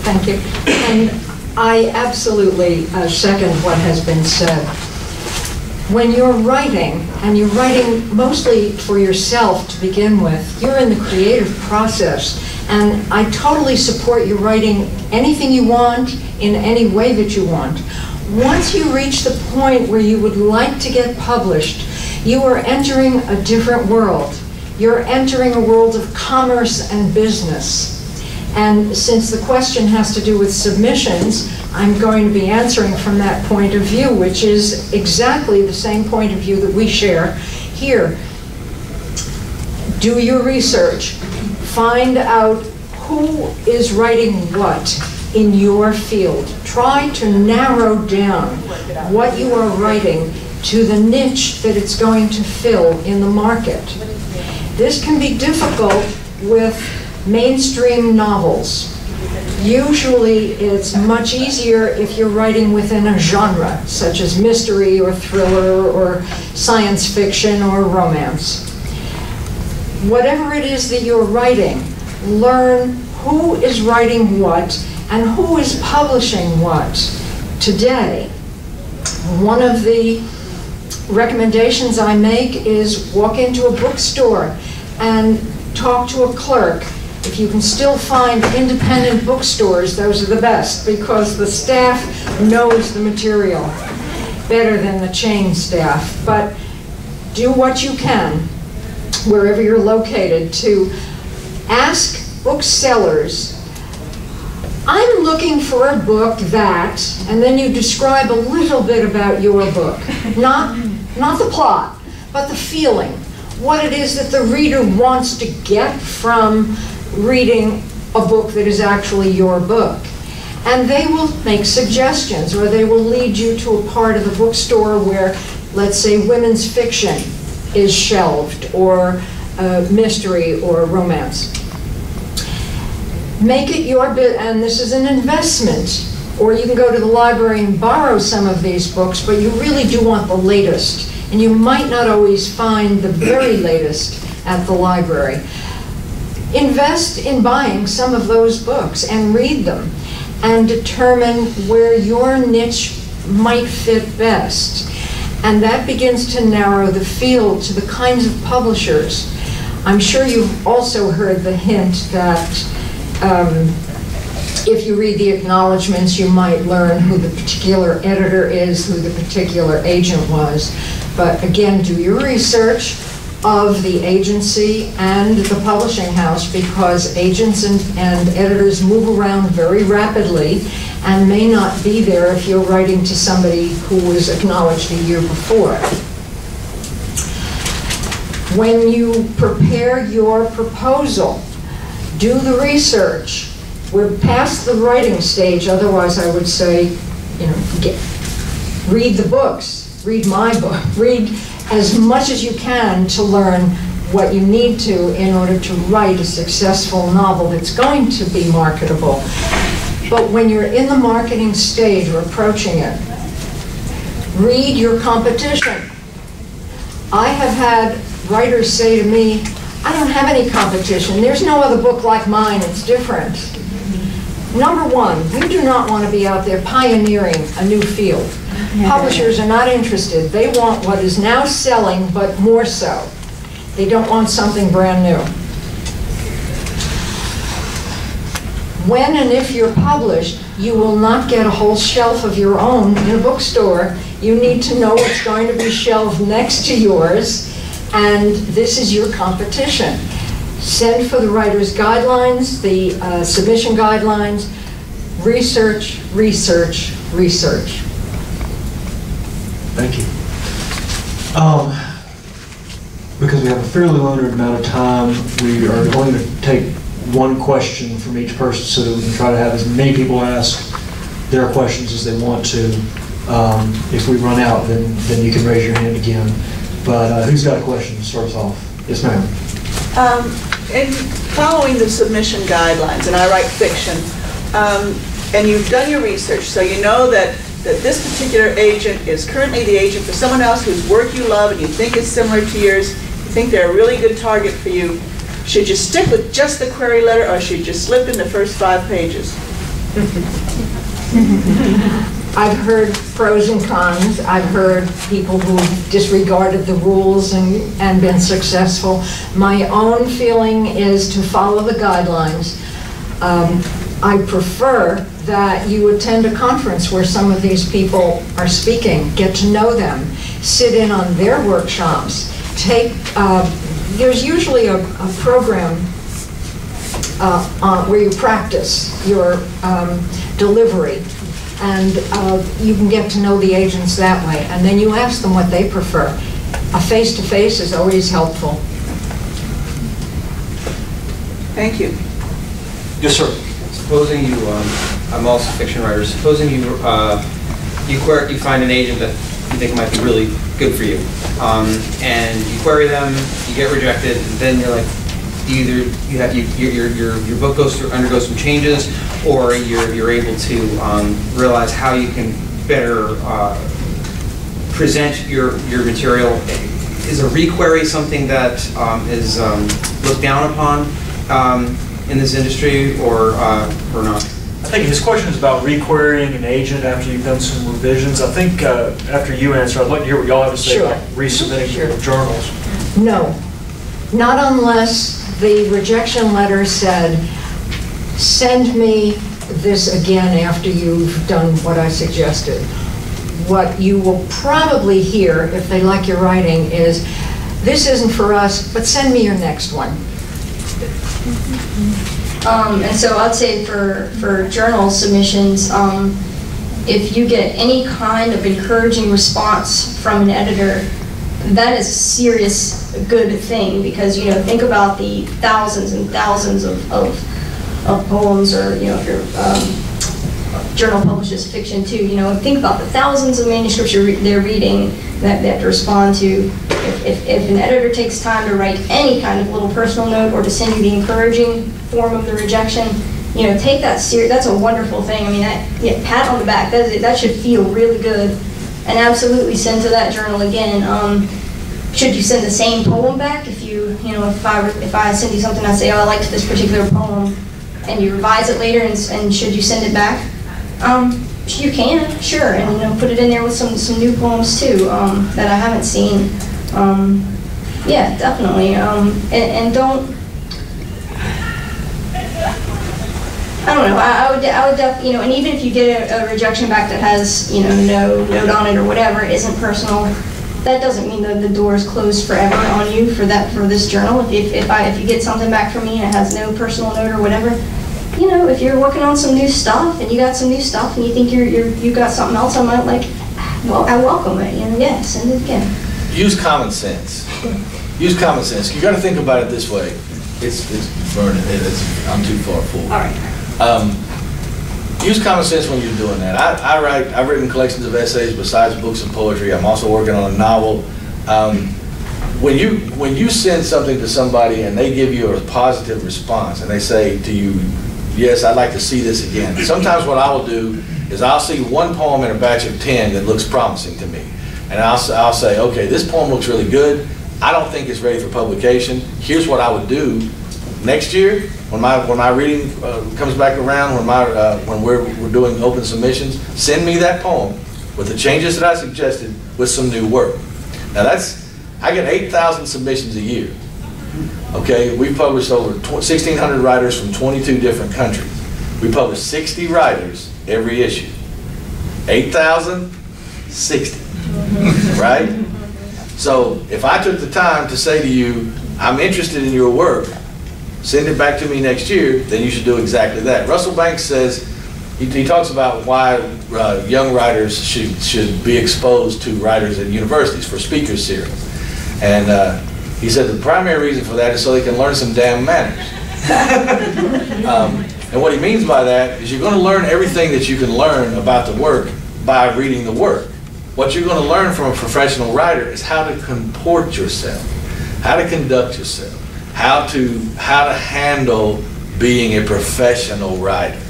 Thank you. And I absolutely second what has been said. When you're writing, and you're writing mostly for yourself to begin with, you're in the creative process. And I totally support you writing anything you want in any way that you want. Once you reach the point where you would like to get published, you are entering a different world. You're entering a world of commerce and business. And since the question has to do with submissions, I'm going to be answering from that point of view, which is exactly the same point of view that we share here. Do your research. Find out who is writing what in your field. Try to narrow down what you are writing to the niche that it's going to fill in the market. This can be difficult with mainstream novels. Usually it's much easier if you're writing within a genre, such as mystery or thriller or science fiction or romance. Whatever it is that you're writing, learn who is writing what and who is publishing what. Today, one of the recommendations I make is walk into a bookstore and talk to a clerk. If you can still find independent bookstores, those are the best because the staff knows the material better than the chain staff. But do what you can, wherever you're located, to ask booksellers, I'm looking for a book that, and then you describe a little bit about your book. Not the plot, but the feeling. What it is that the reader wants to get from reading a book that is actually your book. And they will make suggestions, or they will lead you to a part of the bookstore where, let's say, women's fiction is shelved, or mystery or romance. Make it your bit, and this is an investment. Or you can go to the library and borrow some of these books, but you really do want the latest. And you might not always find the very latest at the library. Invest in buying some of those books and read them and determine where your niche might fit best. And that begins to narrow the field to the kinds of publishers. I'm sure you've also heard the hint that if you read the acknowledgments, you might learn who the particular editor is, who the particular agent was. But again, do your research of the agency and the publishing house, because agents and editors move around very rapidly and may not be there if you're writing to somebody who was acknowledged a year before. When you prepare your proposal, do the research. We're past the writing stage, otherwise I would say, you know, read the books, read my book, read as much as you can to learn what you need to in order to write a successful novel that's going to be marketable. But when you're in the marketing stage or approaching it, read your competition. I have had writers say to me, I don't have any competition. There's no other book like mine. It's different. Number one, you do not want to be out there pioneering a new field. Publishers are not interested. They want what is now selling, but more so. They don't want something brand new. When and if you're published, you will not get a whole shelf of your own in a bookstore. You need to know what's going to be shelved next to yours, and this is your competition. Send for the writer's guidelines, the submission guidelines. Research, research, research. Thank you. Because we have a fairly limited amount of time, we are going to take one question from each person so that we can try to have as many people ask their questions as they want to. If we run out, then you can raise your hand again. But who's got a question to start us off? Yes, ma'am. In following the submission guidelines, and I write fiction, and you've done your research, so you know that this particular agent is currently the agent for someone else whose work you love and you think is similar to yours, you think they're a really good target for you. Should you stick with just the query letter, or should you slip in the first 5 pages? I've heard pros and cons. I've heard people who disregarded the rules and been successful. My own feeling is to follow the guidelines. I prefer that you attend a conference where some of these people are speaking, get to know them, sit in on their workshops, there's usually a program where you practice your delivery, and you can get to know the agents that way, and then you ask them what they prefer. A face-to-face is always helpful. Thank you. Yes, sir. Supposing you, I'm also a fiction writer, supposing you find an agent that you think might be really good for you, and you query them, you get rejected, and then you're like, either your book undergoes some changes, or you're able to realize how you can better present your material. Is a requery something that is looked down upon in this industry, or not? I think his question is about requerying an agent after you've done some revisions. I think after you answer, I'd like to hear what y'all have to say Sure. about resubmitting your journals. No, not unless the rejection letter said, send me this again after you've done what I suggested. What you will probably hear, if they like your writing, is, this isn't for us, but send me your next one. And so I'd say for journal submissions, if you get any kind of encouraging response from an editor, that is a serious good thing, because, you know, think about the thousands and thousands of poems, or, you know, if your journal publishes fiction too, you know, think about the thousands of manuscripts they're reading that they have to respond to. If an editor takes time to write any kind of little personal note, or to send you the encouraging form of the rejection, you know, take that serious. That's a wonderful thing. I mean, pat on the back. That should feel really good, and absolutely send to that journal again. Should you send the same poem back? If I send you something, I say, oh, I liked this particular poem, and you revise it later, and should you send it back? You can, sure, and, you know, put it in there with some new poems too that I haven't seen. Yeah, definitely. And don't. I don't know. I would definitely, you know, and even if you get a rejection back that has, you know, no note on it or whatever, isn't personal, that doesn't mean that the door is closed forever on you for this journal. If you get something back from me and it has no personal note or whatever, you know, if you're working on some new stuff and you got some new stuff and you think you got something else, I might like, well, I welcome it. You know, yeah, send it again. Use common sense. Use common sense. You got to think about it this way. It's burning. I'm too far forward. All right. Use common sense when you're doing that. I've written collections of essays besides books and poetry. I'm also working on a novel. When you send something to somebody and they give you a positive response and they say to you, yes, I'd like to see this again. Sometimes what I will do is I'll see one poem in a batch of 10 that looks promising to me. And I'll say, okay, this poem looks really good. I don't think it's ready for publication. Here's what I would do next year when my reading comes back around, when we're doing open submissions. Send me that poem with the changes that I suggested with some new work. Now I get 8,000 submissions a year. Okay, we published over 1,600 writers from 22 different countries. We publish 60 writers every issue. 8,000, 60, right? So if I took the time to say to you, I'm interested in your work, send it back to me next year, then you should do exactly that. Russell Banks says, he talks about why young writers should be exposed to writers at universities for speaker series. And he said the primary reason for that is so they can learn some damn manners. And what he means by that is you're going to learn everything that you can learn about the work by reading the work. What you're going to learn from a professional writer is how to comport yourself, how to conduct yourself, how to handle being a professional writer.